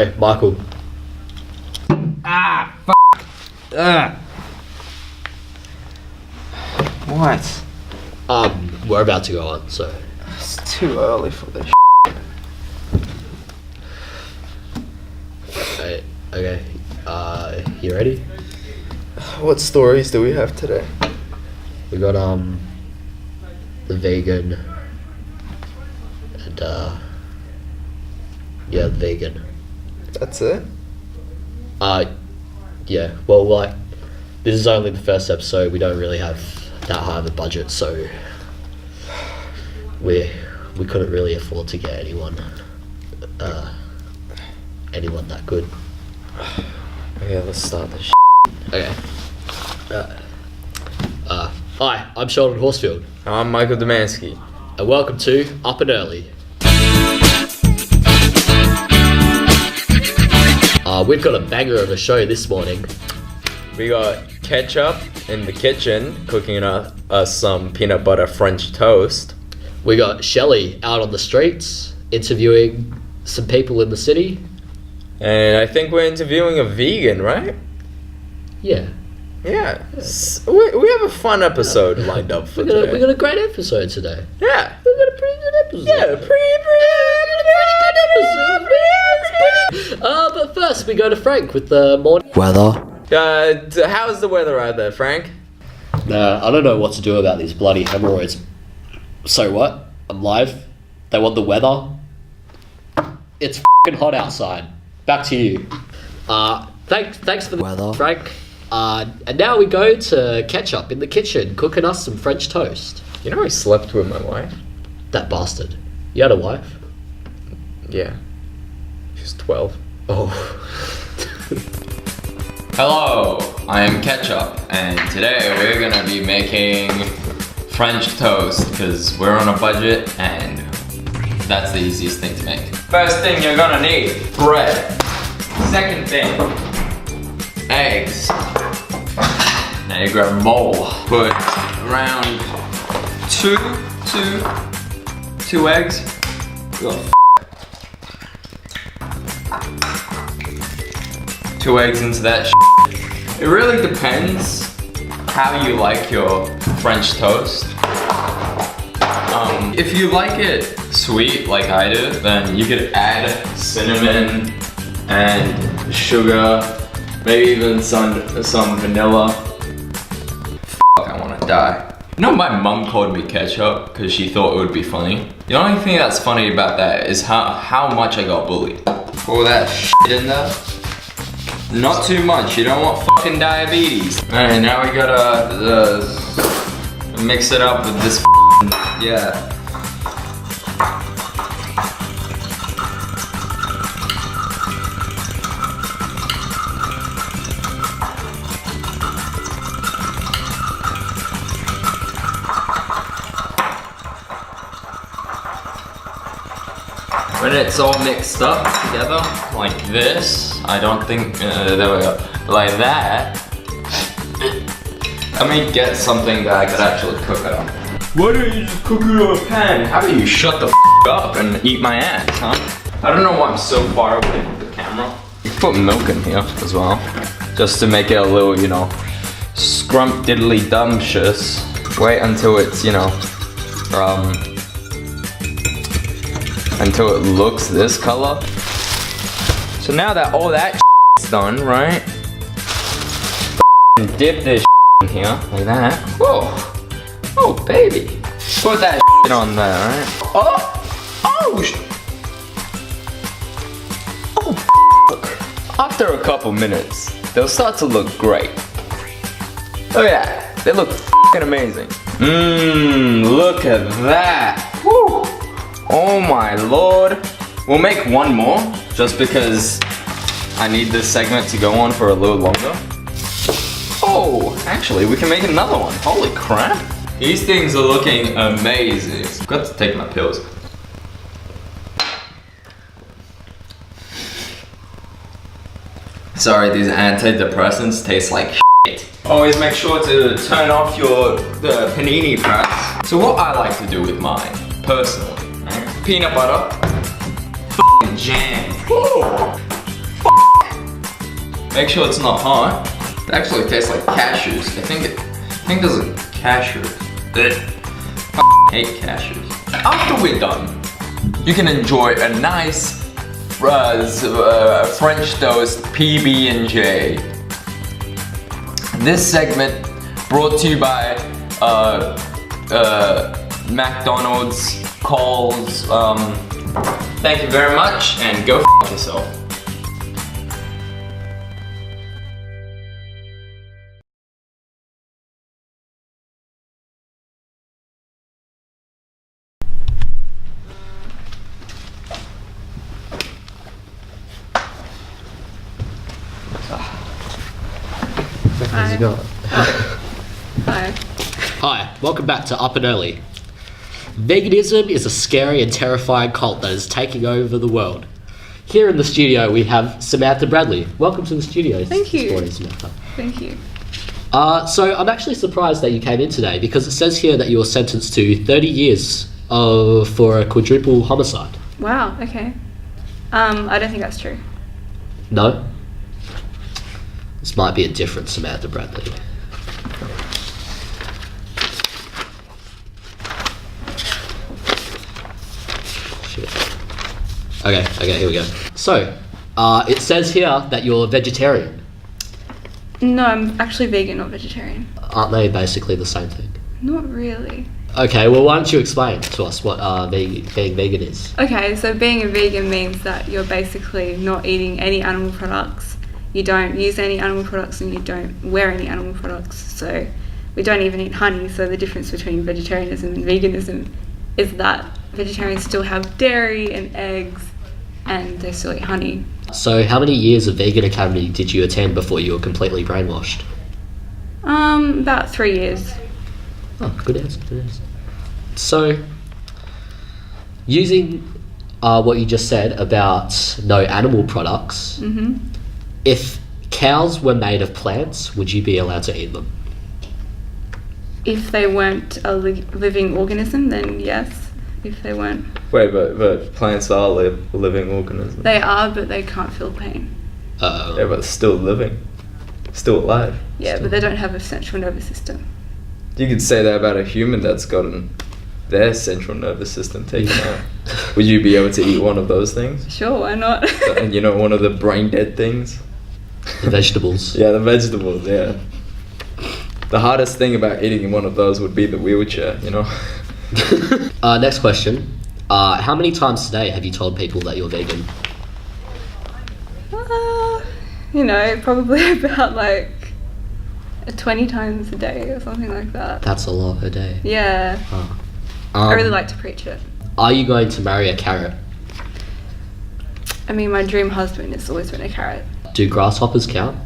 Okay, Michael. Ah, f***. What? We're about to go on, so. It's too early for this. Okay. You ready? What stories do we have today? We got the vegan and yeah, the vegan. That's it? Yeah. Well, like, this is only the first episode. We don't really have that high of a budget, so we couldn't really afford to get anyone that good. Okay, let's start this. Okay. Hi, I'm Sheldon Horsfield, I'm Michael Domanski. and welcome to Up and Early. We've got a banger of a show this morning. We got Ketchup in the kitchen cooking us some peanut butter French toast. We got Shelly out on the streets interviewing some people in the city. And I think we're interviewing a vegan, right? Yeah. Yeah. We have a fun episode lined up for today. We got a great episode today. Yeah. We got a pretty good episode. Yeah, pretty good episode. But first we go to Frank with the morning weather. How's the weather out there, Frank? I don't know what to do about these bloody hemorrhoids. So what? I'm live. They want the weather. It's f***ing hot outside. Back to you. Thanks for the weather, Frank. And now we go to Ketchup in the kitchen cooking us some French toast. You know I slept with my wife? That bastard. You had a wife? Yeah. She's 12. Oh. Hello, I am Ketchup, and today we're gonna be making French toast because we're on a budget and that's the easiest thing to make. First thing you're gonna need, bread. Second thing, eggs. Now you grab a bowl, put around two eggs. Ugh. 2 eggs into that shit. It really depends how you like your French toast. If you like it sweet like I do, then you could add cinnamon and sugar, maybe even some vanilla. Fuck, I wanna die. You know, my mum called me Ketchup because she thought it would be funny. The only thing that's funny about that is how much I got bullied. All that shit in there. Not too much, you don't want fucking diabetes. Alright, now we gotta mix it up with this yeah. When it's all mixed up together, like this, I don't think, there we go, like that. Let me get something that I could actually cook it on. Why don't you just cook it on a pan? How about you shut the f up and eat my ass, huh? I don't know why I'm so far away from the camera. You can put milk in here as well, just to make it a little, you know, scrump-diddly-dumptious. Wait until it's, you know, until it looks this color. So now that all that is done, right? Dip this in here, like that. Whoa. Oh, baby. Put that on there, right? Oh! Oh, fuck. After a couple minutes, they'll start to look great. Look at that. They look fucking amazing. Look at that. Woo. Oh my lord. We'll make one more, just because I need this segment to go on for a little longer. Oh, actually, we can make another one. Holy crap. These things are looking amazing. I've got to take my pills. Sorry, these antidepressants taste like shit. Always make sure to turn off the panini press. So what I like to do with mine, personally, right? Peanut butter, f***ing jam. Ooh. Make sure it's not hot. It actually tastes like cashews. I think there's a cashew. I hate cashews. After we're done, you can enjoy a nice French toast PB&J. This segment brought to you by McDonald's, Coles. Thank you very much, and go f yourself. How's it going? Hi. Hi, welcome back to Up and Early. Veganism is a scary and terrifying cult that is taking over the world. Here in the studio we have Samantha Bradley. Welcome to the studio. Thank you. This morning, Samantha. Thank you. So I'm actually surprised that you came in today because it says here that you were sentenced to 30 years for a quadruple homicide. Wow, okay. I don't think that's true. No? This might be a different Samantha Bradley. Shit. Okay, here we go. So, it says here that you're vegetarian. No, I'm actually vegan, not vegetarian. Aren't they basically the same thing? Not really. Okay, well why don't you explain to us what being vegan is? Okay, so being a vegan means that you're basically not eating any animal products. You don't use any animal products and you don't wear any animal products. So we don't even eat honey. So the difference between vegetarianism and veganism is that vegetarians still have dairy and eggs and they still eat honey. So how many years of vegan academy did you attend before you were completely brainwashed? About 3 years. Oh, good answer. So, using what you just said about no animal products, if cows were made of plants, would you be allowed to eat them? If they weren't a living organism, then yes. If they weren't. Wait, but plants are living organisms. They are, but they can't feel pain. Yeah, but still living. Still alive. Yeah, but they don't have a central nervous system. You could say that about a human that's gotten their central nervous system taken out. Would you be able to eat one of those things? Sure, why not? You know, one of the brain dead things? The vegetables. Yeah, the vegetables, yeah. The hardest thing about eating one of those would be the wheelchair, you know? Next question. How many times today have you told people that you're vegan? Probably about like 20 times a day or something like that. That's a lot a day. Yeah. I really like to preach it. Are you going to marry a carrot? I mean, my dream husband has always been a carrot. Do grasshoppers count?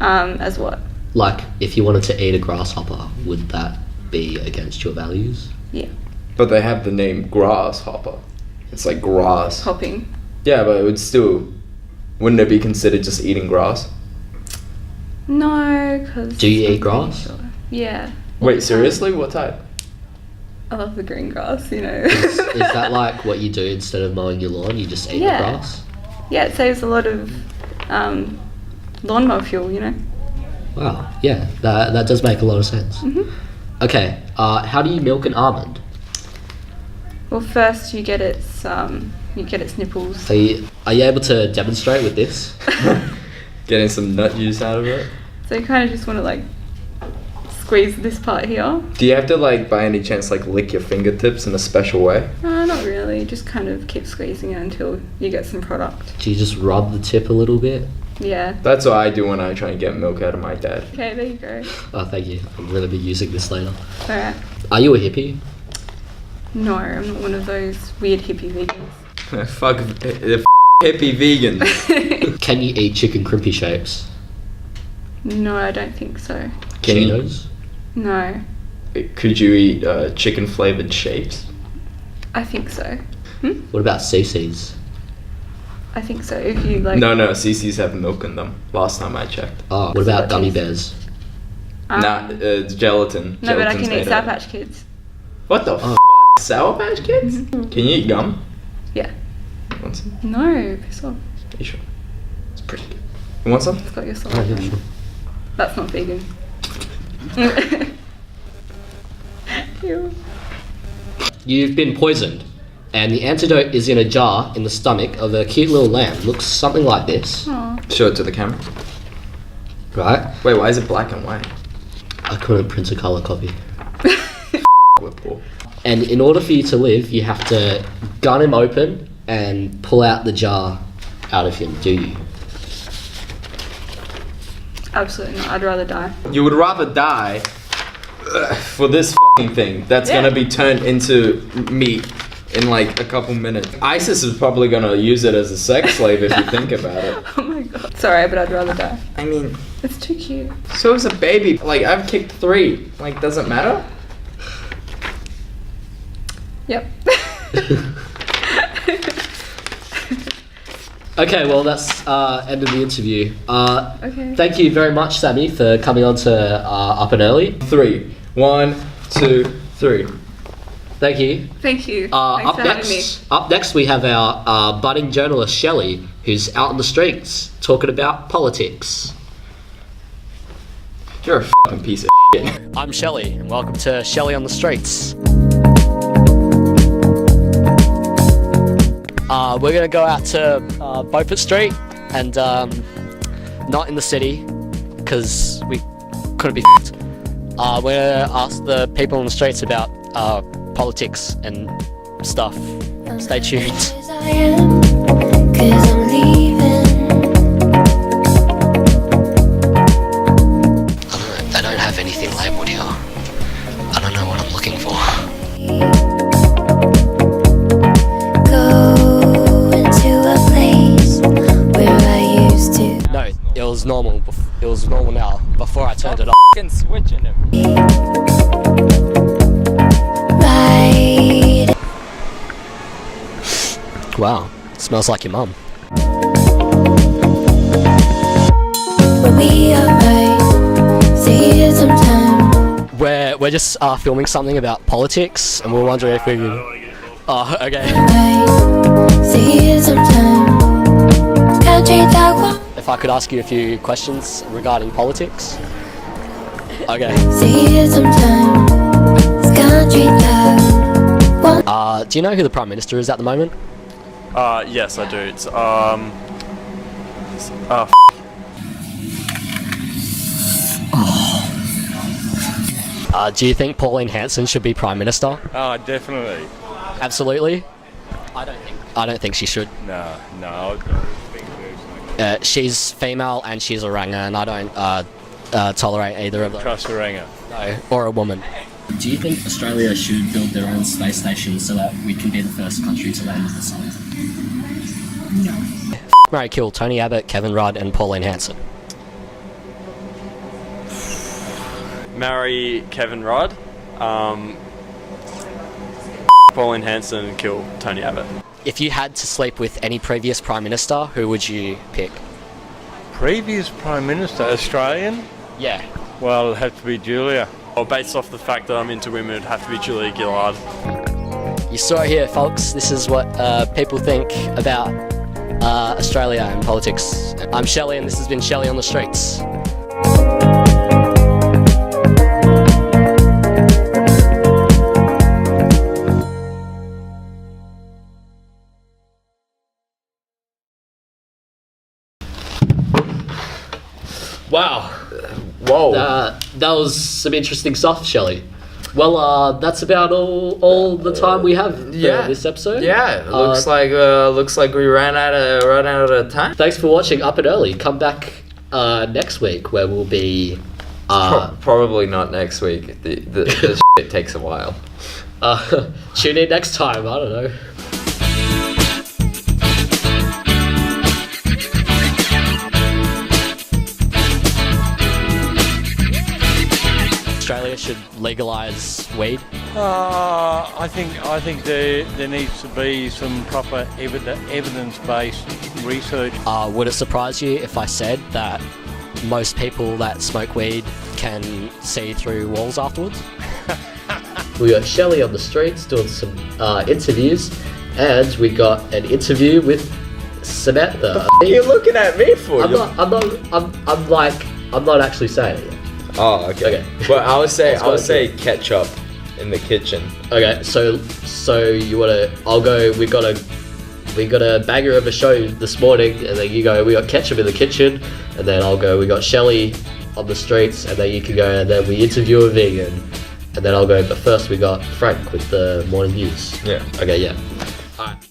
As what? Like, if you wanted to eat a grasshopper, would that be against your values? Yeah. But they have the name grasshopper. It's like grass. Hopping. Yeah, but it would still... Wouldn't it be considered just eating grass? No, because... Do you eat grass? Yeah. Wait, seriously? What type? I love the green grass, you know. Is that like what you do instead of mowing your lawn? You just eat the grass? Yeah, it saves a lot of lawnmower fuel, you know. Wow, yeah, that does make a lot of sense. Okay, how do you milk an almond? Well, first you get its nipples. Are you able to demonstrate with this? Getting some nut juice out of it? So you kind of just want to like squeeze this part here. Do you have to like, by any chance, like lick your fingertips in a special way? Not really. Just kind of keep squeezing it until you get some product. Do you just rub the tip a little bit? Yeah. That's what I do when I try and get milk out of my dad. Okay, there you go. Oh, thank you. I'm going to be using this later. Alright. Are you a hippie? No, I'm not one of those weird hippie vegans. Fuck the hippie vegans. Can you eat chicken crimpy shapes? No, I don't think so. Cheetos? No. Could you eat chicken flavored shapes? I think so. What about CC's? I think so. If you like. No, CC's have milk in them. Last time I checked. Oh, what about gummy bears? It's gelatin. No, but I Gelatin's can eat made Sour out of- Patch Kids. What the f***? Sour Patch Kids? Can you eat gum? Yeah. Want some? No, piss off. Are you sure? It's pretty good. You want some? It's got your salt. on it. That's not vegan. Ew. You've been poisoned, and the antidote is in a jar in the stomach of a cute little lamb. Looks something like this. Aw. Show it to the camera. Right? Wait, why is it black and white? I couldn't print a colour copy. We're poor. And in order for you to live, you have to gun him open and pull out the jar out of him, do you? Absolutely not. I'd rather die. You would rather die for this fucking thing that's Yeah. gonna be turned into meat in like a couple minutes. ISIS is probably gonna use it as a sex slave if you think about it. Oh my god. Sorry, but I'd rather die. I mean, It's too cute. so is a baby. Like, I've kicked 3. Like, does it matter? Yep. Okay, well, that's end of the interview. Okay. Thank you very much, Sammy, for coming on to Up and Early. 3. 1, 2, 3. Thank you. Thank you. Thanks for having me. Up next, we have our budding journalist Shelly, who's out on the streets talking about politics. You're a fucking piece of shit. I'm Shelly, and welcome to Shelly on the Streets. We're gonna go out to Beaufort Street and not in the city because we couldn't be f***ed. We're gonna ask the people on the streets about politics and stuff. Stay tuned. They don't have anything labelled here. I don't know what I'm looking for. No, it was normal. It was normal now. Before I turned it off. Fucking switching him. Wow, smells like your mum. We're just filming something about politics, and we're wondering if we can. Oh, okay. If I could ask you a few questions regarding politics. Okay. Do you know who the Prime Minister is at the moment? Yes, I do. It's Do you think Pauline Hanson should be Prime Minister? definitely. Absolutely. I don't think she should. No, I don't think there's She's female and she's Oranga, and I don't tolerate either of them. trust Oranga. No, or a woman. Do you think Australia should build their own space station so that we can be the first country to land on the sun? No. Marry, kill Tony Abbott, Kevin Rudd, and Pauline Hanson. Marry Kevin Rudd, Pauline Hanson, and kill Tony Abbott. If you had to sleep with any previous Prime Minister, who would you pick? Previous Prime Minister, Australian? Yeah. Well, it'd have to be Julia. Or based off the fact that I'm into women, it'd have to be Julia Gillard. You saw it here, folks. This is what people think about Australia and politics. I'm Shelly, and this has been Shelly on the Streets. Wow. Whoa. That was some interesting stuff, Shelly. Well, that's about all the time we have for this episode. Yeah, looks like we ran out of time. Thanks for watching Up and Early. Come back next week where we'll be. Probably not next week. The shit takes a while. Tune in next time. I don't know. Australia should legalise weed. I think there needs to be some proper evidence-based research. Would it surprise you if I said that most people that smoke weed can see through walls afterwards? We got Shelly on the streets doing some interviews, and we got an interview with Samantha. What are you looking at me for? I'm not actually saying it yet. Oh, okay. Well, I would say ketchup in the kitchen. Okay, so you wanna? I'll go. We got a banger of a show this morning, and then you go. We got ketchup in the kitchen, and then I'll go. We got Shelly on the streets, and then you can go. And then we interview a vegan, and then I'll go. But first, we got Frank with the morning news. Yeah. Okay. Yeah. All right.